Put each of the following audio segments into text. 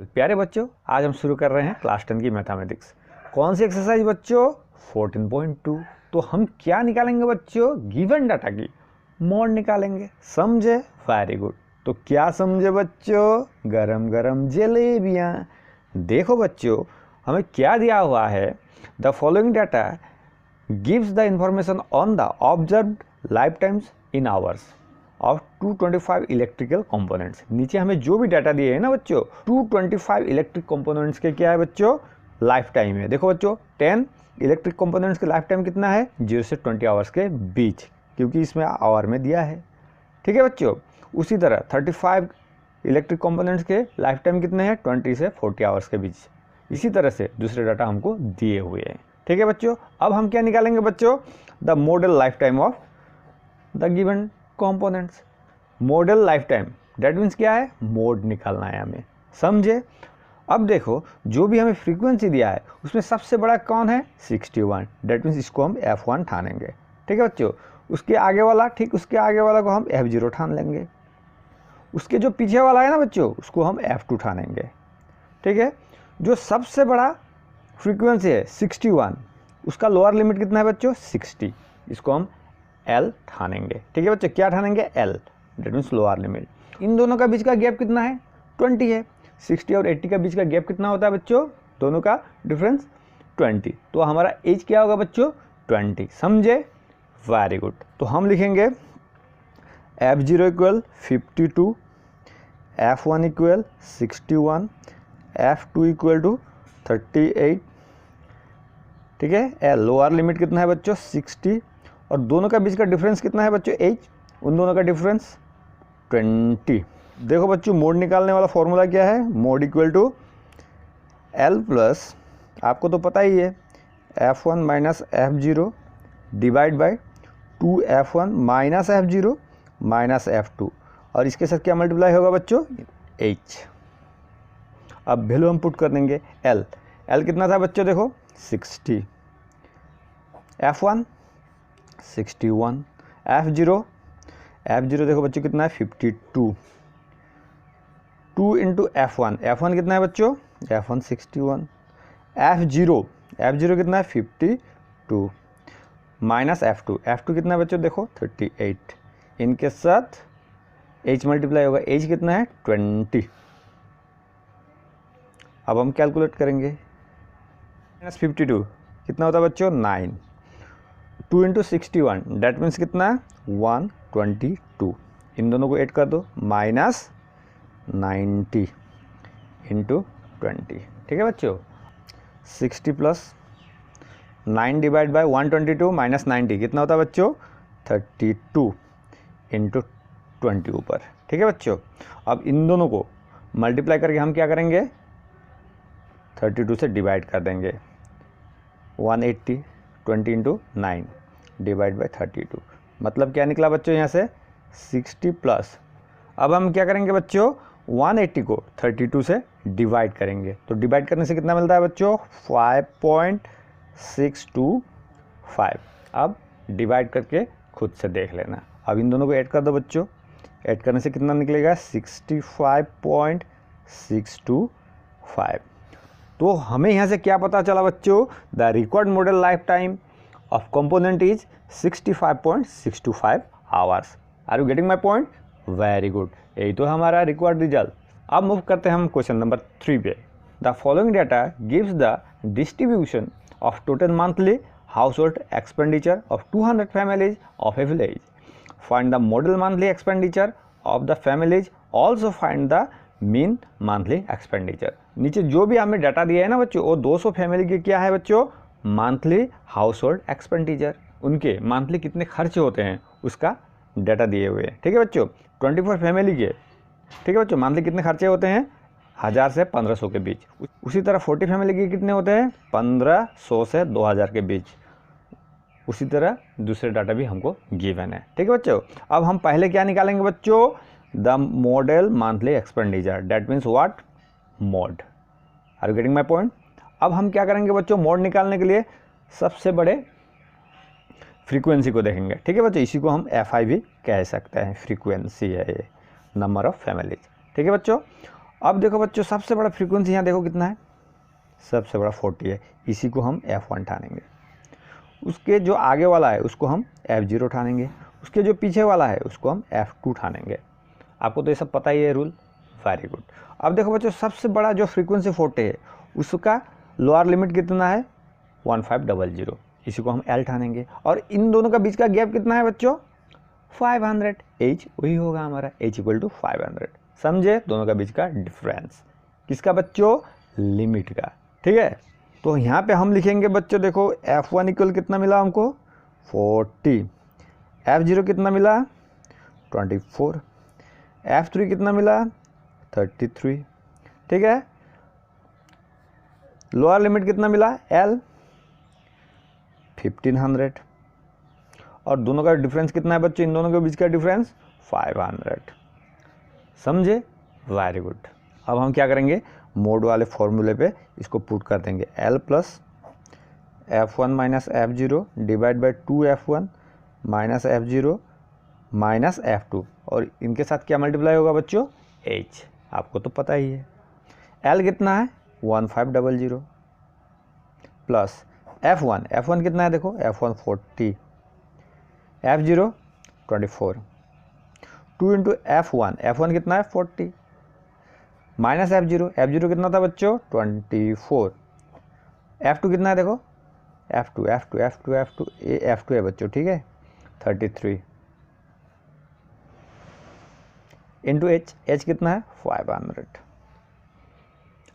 प्यारे बच्चों, आज हम शुरू कर रहे हैं क्लास 10 की मैथमेटिक्स। कौन सी एक्सरसाइज बच्चों? 14.2। तो हम क्या निकालेंगे बच्चों? गिवन डाटा की मोड निकालेंगे। समझे? Very good. तो क्या समझे बच्चों? गरम गरम जलेबियाँ। देखो बच्चों, हमें क्या दिया हुआ है? The following data gives the information on the observed life times in hours of 225 electrical components. नीचे हमें जो भी डाटा दिए हैं ना बच्चों, 225 इलेक्ट्रिक कंपोनेंट्स के क्या है बच्चों? लाइफ टाइम है। देखो बच्चों, 10 इलेक्ट्रिक कंपोनेंट्स के लाइफ टाइम कितना है? 0 से 20 आवर्स के बीच, क्योंकि इसमें आवर में दिया है। ठीक है बच्चों। उसी तरह 35 इलेक्ट्रिक कंपोनेंट्स के लाइफ टाइम कितने हैं? 20 से 40 आवर्स के बीच। इसी तरह से दूसरे डाटा हमको दिए हुए हैं। ठीक है बच्चों। अब हम क्या निकालेंगे बच्चों? The model life time of the given components. Model life time that means क्या है? मोड निकालना है हमें। समझे? अब देखो, जो भी हमें फ्रीक्वेंसी दिया है उसमें सबसे बड़ा कौन है? 61। दैट मीन्स इसको हम F1 ठानेंगे। ठीक है बच्चों। उसके आगे वाला, ठीक उसके आगे वाला को हम F0 ठान लेंगे। उसके जो पीछे वाला है ना बच्चों, उसको हम F2 ठानेंगे। ठीक है। जो सबसे बड़ा फ्रीक्वेंसी है 61, उसका लोअर लिमिट कितना है बच्चों? 60। इसको हम L ठानेंगे। ठीक है बच्चों। क्या ठानेंगे? L, that means lower limit. इन दोनों का बीच का गैप कितना है? 20 है। 60 और 80 का बीच का गैप कितना होता है बच्चों? दोनों का डिफरेंस 20। तो हमारा एज क्या होगा बच्चों? 20। समझे? Very good. तो हम लिखेंगे F0 equal 52, F1 equal 61, F2 equal to 38। ठीक है। L लोअर लिमिट कितना है बच्चों? 60। और दोनों का बीच का डिफरेंस कितना है बच्चों? एज। उन दोनों का डिफरेंस 20। देखो बच्चों, मोड निकालने वाला फॉर्मूला क्या है? Mode equal to L plus, आपको तो पता ही है, F1 minus F0 divide by 2F1 minus F0 minus F2। और इसके साथ क्या मल्टीप्लाई होगा बच्चों? H। अब वैल्यू हम पुट कर देंगे। L कितना था बच्चों? देखो 60, F1 61, F0 देखो बच्चों कितना है? 52। 2 इंटू F1 कितना है बच्चों? F1 61। F0 कितना है? 52 माइनस F2 कितना है बच्चों? देखो 38। इनके साथ H मल्टीप्लाई होगा। H कितना है? 20। अब हम कैलकुलेट करेंगे। माइनस 52 कितना होता है बच्चों? 9। 2 इंटू 61 डेट मीन्स कितना है? 122। इन दोनों को ऐड कर दो, माइनस 90 इंटू 20। ठीक है बच्चों। 60 प्लस 9 डिवाइड बाई 122 माइनस 90 कितना होता है बच्चों? 32 इंटू 20 ऊपर। ठीक है बच्चों। अब इन दोनों को मल्टीप्लाई करके हम क्या करेंगे? 32 से डिवाइड कर देंगे। 180, 20 इंटू 9 डिवाइड बाई 32, मतलब क्या निकला बच्चों? यहाँ से 60 प्लस, अब हम क्या करेंगे बच्चों? 180 को 32 से डिवाइड करेंगे। तो डिवाइड करने से कितना मिलता है बच्चों? 5.625। अब डिवाइड करके खुद से देख लेना। अब इन दोनों को ऐड कर दो बच्चों। ऐड करने से कितना निकलेगा? 65.625। तो हमें यहाँ से क्या पता चला बच्चों? The required model life time of component is 65.625 hours. Are you getting my point? Very good. यही तो हमारा रिक्वायर्ड रिजल्ट। अब मूव करते हैं हम क्वेश्चन नंबर 3 पे। The following data gives the distribution of total monthly house hold expenditure of 200 families of A village. Find the model monthly expenditure of the families, also find the mean monthly expenditure. नीचे जो भी हमें data दिया है ना बच्चों, वो 200 family के क्या है बच्चों? Monthly house hold expenditure. उनके मंथली कितने खर्चे होते हैं उसका डाटा दिए हुए हैं। ठीक है बच्चों। 24 फैमिली के, ठीक है बच्चों, मंथली कितने खर्चे होते हैं? 1000 से 1500 के बीच। उसी तरह 40 फैमिली के कितने होते हैं? 1500 से 2000 के बीच। उसी तरह दूसरे डाटा भी हमको गिवन है। ठीक है बच्चों। अब हम पहले क्या निकालेंगे बच्चों? The model monthly expenditure, that means what? Mode. Are you getting my point? अब हम क्या करेंगे बच्चों? मोड निकालने के लिए सबसे बड़े फ्रीक्वेंसी को देखेंगे। ठीक है बच्चों। इसी को हम FI भी कह सकते हैं। फ्रीक्वेंसी है ये, नंबर ऑफ फैमिलीज। ठीक है बच्चों। अब देखो बच्चों, सबसे बड़ा फ्रीक्वेंसी यहाँ देखो कितना है, सबसे बड़ा 40 है, इसी को हम F1 ठानेंगे। उसके जो आगे वाला है उसको हम F0 ठानेंगे, उसके जो पीछे वाला है उसको हम F2 ठानेंगे। आपको तो ये सब पता ही है रूल, वेरी गुड। अब देखो बच्चों, सबसे बड़ा जो फ्रीक्वेंसी 40 है उसका लोअर लिमिट कितना है, 1500, इसी को हम L ठानेंगे। और इन दोनों का बीच का गैप कितना है बच्चों, 500, H वही होगा हमारा, H = 500। समझे, दोनों का बीच का डिफरेंस किसका बच्चों, लिमिट का, ठीक है। तो यहाँ पे हम लिखेंगे बच्चों, देखो F1 इक्वल कितना मिला हमको, 40, F0 कितना मिला, 24, F3 कितना मिला, 33, ठीक है। लोअर लिमिट कितना मिला, L 1500, और दोनों का डिफरेंस कितना है बच्चों, इन दोनों के बीच का डिफरेंस 500। समझे, वेरी गुड। अब हम क्या करेंगे, मोड वाले फॉर्मूले पे इसको पुट कर देंगे, L + F1 - F0 divide by 2F1 - F0 - F2, और इनके साथ क्या मल्टीप्लाई होगा बच्चों, H, आपको तो पता ही है। L कितना है, 1500 प्लस F1 कितना है देखो, F1 40, F0 24, 2 × F1 कितना है, 40 माइनस F0 कितना था बच्चों, 24, F2 कितना है देखो, F2 ये F2 है बच्चों, ठीक है, 33 इंटू H कितना है, 500।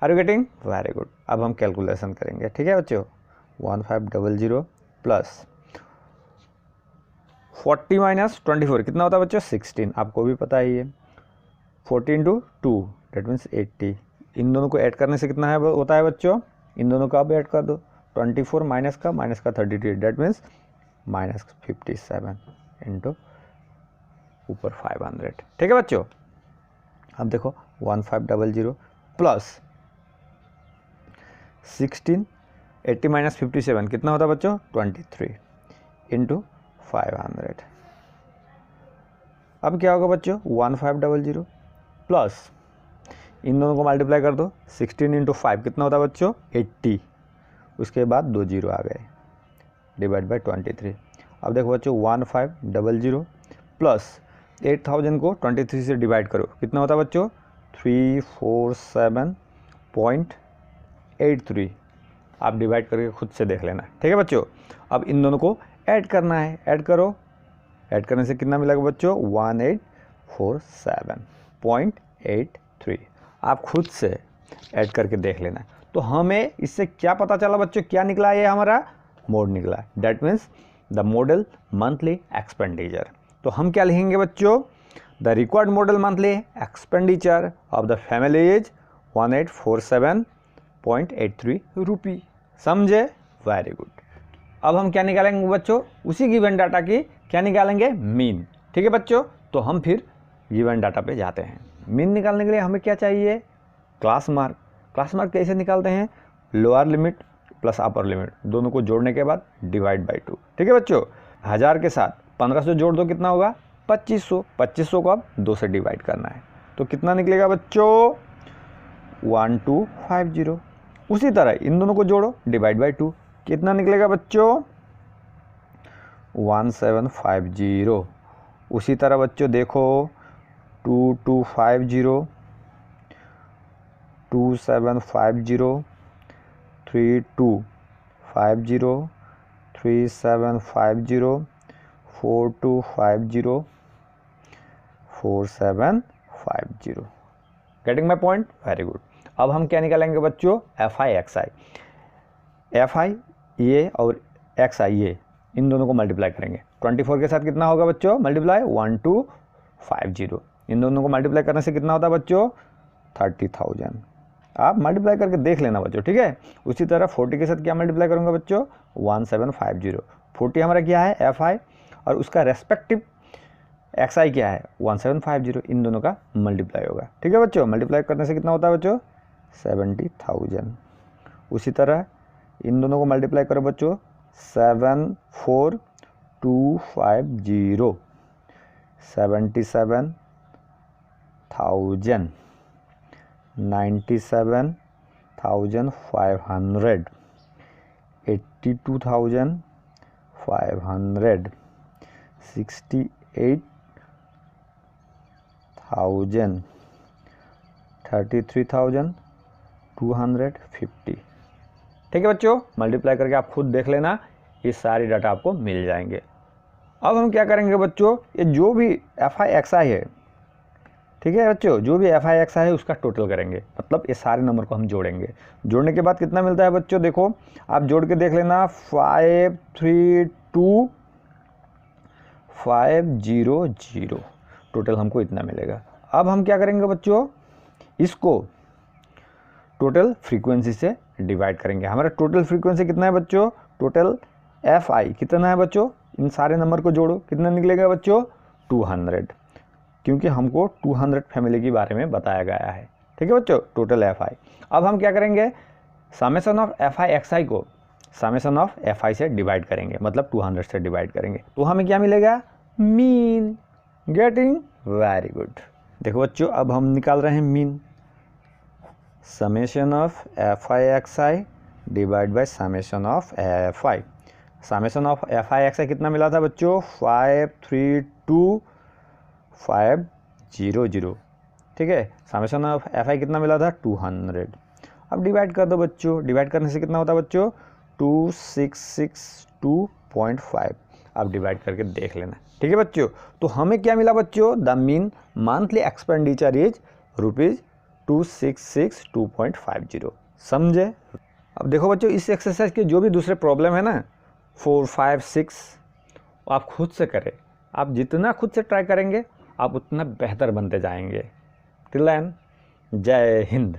Are you getting, very good. अब हम कैलकुलेशन करेंगे, ठीक है बच्चों। 1500 प्लस 40 - 24 कितना होता है बच्चों, 16, आपको भी पता ही है। 40 × 2 डेट मीन्स 80, इन दोनों को ऐड करने से कितना है होता है बच्चों, इन दोनों का अब ऐड कर दो, 24 माइनस का 33 डेट मीन्स -57 इंटू ऊपर 500, ठीक है बच्चों। अब देखो 1500 प्लस 16, 80 - 57 कितना होता है बच्चों, 23 इंटू 500। अब क्या होगा बच्चों, 1500 प्लस इन दोनों को मल्टीप्लाई कर दो, 16 × 5 कितना होता है बच्चों, 80, उसके बाद 2 0 आ गए, डिवाइड बाई 23। अब देखो बच्चों 1500 प्लस 8000 को 23 से डिवाइड करो, कितना होता है बच्चों, 347.83। आप डिवाइड करके खुद से देख लेना, ठीक है बच्चों। अब इन दोनों को ऐड करना है, ऐड करो, ऐड करने से कितना मिलेगा बच्चों, 1847.83। आप खुद से ऐड करके देख लेना। तो हमें इससे क्या पता चला बच्चों, क्या निकला, ये हमारा मोड निकला, that means the model monthly expenditure. तो हम क्या लिखेंगे बच्चों, the required model monthly expenditure of the family is 1847.83 रुपी। समझे, वेरी गुड। अब हम क्या निकालेंगे बच्चों, उसी गिवन डाटा की क्या निकालेंगे, मीन, ठीक है बच्चों। तो हम फिर गिवन डाटा पे जाते हैं। मीन निकालने के लिए हमें क्या चाहिए, क्लास मार्क। क्लास मार्क कैसे निकालते हैं, lower limit plus upper limit दोनों को जोड़ने के बाद डिवाइड बाई 2, ठीक है बच्चों। 1000 के साथ 1500 जोड़ दो, कितना होगा, 2500। 2500 को अब 2 से डिवाइड करना है, तो कितना निकलेगा बच्चों, 1250। उसी तरह इन दोनों को जोड़ो, डिवाइड बाई 2, कितना निकलेगा बच्चों, 1750। उसी तरह बच्चों देखो 2250, 2750, 3250, 3750, 4250, 4750। Getting my point, very good. अब हम क्या निकालेंगे बच्चों, FI XI। FI ये और XI ये, इन दोनों को मल्टीप्लाई करेंगे। 24 के साथ कितना होगा बच्चों, मल्टीप्लाई 1250। इन दोनों को मल्टीप्लाई करने से कितना होता है बच्चों, 30,000। आप मल्टीप्लाई करके देख लेना बच्चों, ठीक है। उसी तरह 40 के साथ क्या मल्टीप्लाई करूँगा बच्चों, 1750। 40 हमारा क्या है, FI, और उसका रेस्पेक्टिव XI क्या है, 1750। इन दोनों का मल्टीप्लाई होगा, ठीक है बच्चों। मल्टीप्लाई करने से कितना होता है बच्चों, 70,000। उसी तरह इन दोनों को मल्टीप्लाई करो बच्चों, 74250, 77,000। 97,500, 82,500, 68,000, 33,250। ठीक है बच्चों, मल्टीप्लाई करके आप खुद देख लेना, ये सारी डाटा आपको मिल जाएंगे। अब हम क्या करेंगे बच्चों, ये जो भी FI/XI है, ठीक है बच्चों, जो भी FI/XI है उसका टोटल करेंगे, मतलब ये सारे नंबर को हम जोड़ेंगे। जोड़ने के बाद कितना मिलता है बच्चों, देखो आप जोड़ के देख लेना, 532,500 टोटल हमको इतना मिलेगा। अब हम क्या करेंगे बच्चों, इसको टोटल फ्रीक्वेंसी से डिवाइड करेंगे। हमारा टोटल फ्रीक्वेंसी कितना है बच्चों, टोटल FI कितना है बच्चों, इन सारे नंबर को जोड़ो, कितना निकलेगा बच्चों, 200, क्योंकि हमको 200 फैमिली के बारे में बताया गया है। ठीक है बच्चों, टोटल FI। अब हम क्या करेंगे, समेशन ऑफ FI/XI को समेशन ऑफ FI से डिवाइड करेंगे, मतलब 200 से डिवाइड करेंगे, तो हमें क्या मिलेगा, मीन। Getting, very good. देखो बच्चों, अब हम निकाल रहे हैं mean, summation of FI/XI divide by summation of FI। Summation of FI/XI कितना मिला था बच्चों, 532,500। ठीक है, समेशन ऑफ FI कितना मिला था, 200। अब डिवाइड कर दो बच्चों, डिवाइड करने से कितना होता है बच्चों, 2662.5। अब डिवाइड करके देख लेना। ठीक है बच्चों, तो हमें क्या मिला बच्चों, the mean monthly expenditure is ₹2662.50। समझे। अब देखो बच्चों, इस एक्सरसाइज के जो भी दूसरे प्रॉब्लम है ना, 4, 5, 6, आप खुद से करें। आप जितना खुद से ट्राई करेंगे आप उतना बेहतर बनते जाएंगे। टिल देन, जय हिंद।